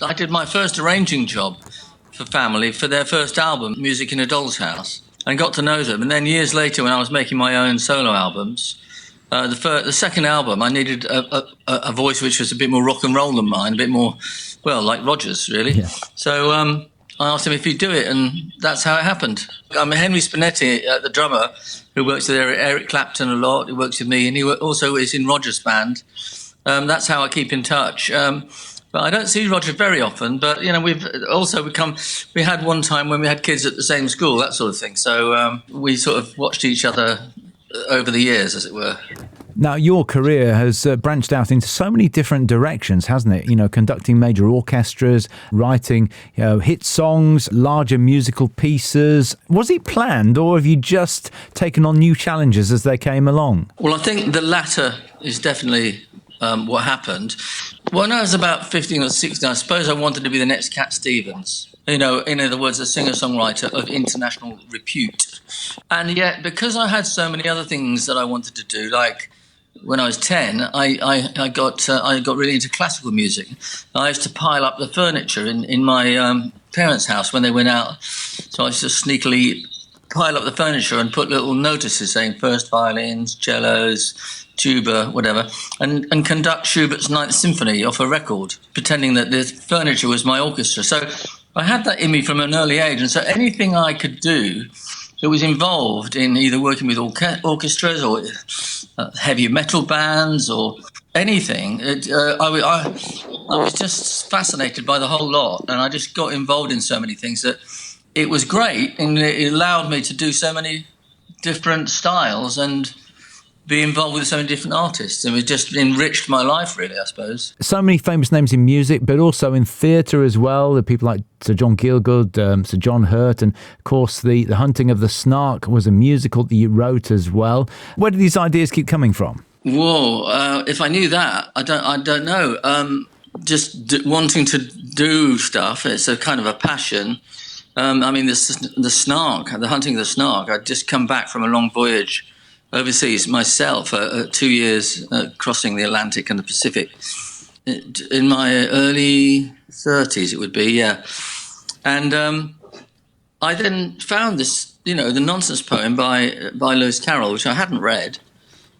I did my first arranging job for family for their first album, Music in a Doll's House, and got to know them. And then years later, when I was making my own solo albums, the second album, I needed a voice which was a bit more rock and roll than mine, a bit more, well, like Roger's, really. Yeah. So I asked him if he'd do it, and that's how it happened. Henry Spinetti, the drummer, who works with Eric Clapton a lot, who works with me, and he also is in Roger's band. That's how I keep in touch. But I don't see Roger very often. But we had one time when we had kids at the same school, that sort of thing. So we sort of watched each other over the years, as it were. Now, your career has branched out into so many different directions, hasn't it? You know, conducting major orchestras, writing, hit songs, larger musical pieces. Was it planned, or have you just taken on new challenges as they came along? Well, I think the latter is definitely what happened. When I was about 15 or 16, I suppose I wanted to be the next Cat Stevens. You know, in other words, a singer-songwriter of international repute. And yet, because I had so many other things that I wanted to do, like when I was 10, I got really into classical music. I used to pile up the furniture in my parents' house when they went out. So I used to sneakily pile up the furniture and put little notices saying first violins, cellos, tuba, whatever, and conduct Schubert's Ninth Symphony off a record, pretending that the furniture was my orchestra. So I had that in me from an early age, and so anything I could do that was involved in either working with orchestras or heavy metal bands or anything, I was just fascinated by the whole lot, and I just got involved in so many things that it was great, and it allowed me to do so many different styles and be involved with so many different artists, and it just enriched my life, really, I suppose. So many famous names in music, but also in theatre as well. The people like Sir John Gielgud, Sir John Hurt, and of course the Hunting of the Snark was a musical that you wrote as well. Where do these ideas keep coming from? Whoa, if I knew that, I don't know. Wanting to do stuff, it's a kind of a passion. The Snark, the Hunting of the Snark, I'd just come back from a long voyage overseas myself, 2 years crossing the Atlantic and the Pacific in my early 30s, it would be, yeah. And I then found this, the nonsense poem by Lewis Carroll, which I hadn't read,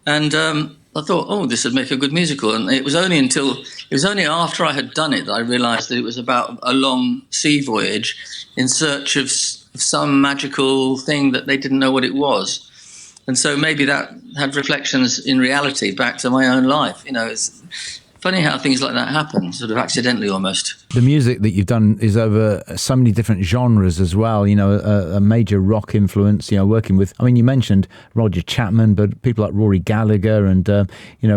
and I thought, oh, this would make a good musical. And it was only after I had done it that I realised that it was about a long sea voyage in search of some magical thing that they didn't know what it was. And so maybe that had reflections in reality back to my own life. It's funny how things like that happen, sort of accidentally almost. The music that you've done is over so many different genres as well, a major rock influence, working with, you mentioned Roger Chapman, but people like Rory Gallagher and,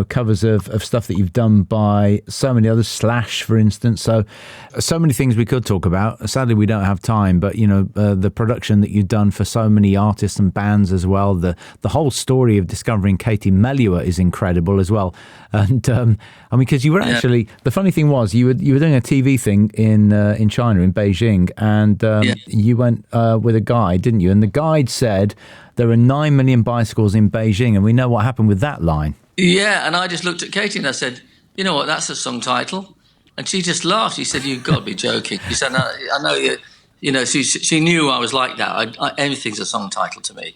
covers of stuff that you've done by so many others, Slash, for instance. So many things we could talk about. Sadly, we don't have time, but, the production that you've done for so many artists and bands as well, the whole story of discovering Katie Melua is incredible as well. And, because you were actually, the funny thing was you were doing a TV thing in China, in Beijing, and you went with a guide, didn't you? And the guide said there are 9 million bicycles in Beijing, and we know what happened with that line. Yeah, and I just looked at Katie and I said, you know what, that's a song title. And she just laughed. She said, you've got to be joking. She said, no, I know you. She knew I was like that. Anything's a song title to me.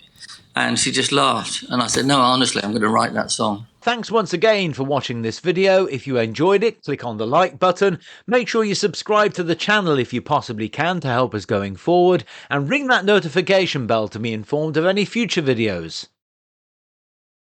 And she just laughed. And I said, no, honestly, I'm going to write that song. Thanks once again for watching this video. If you enjoyed it, click on the like button. Make sure you subscribe to the channel if you possibly can to help us going forward. And ring that notification bell to be informed of any future videos.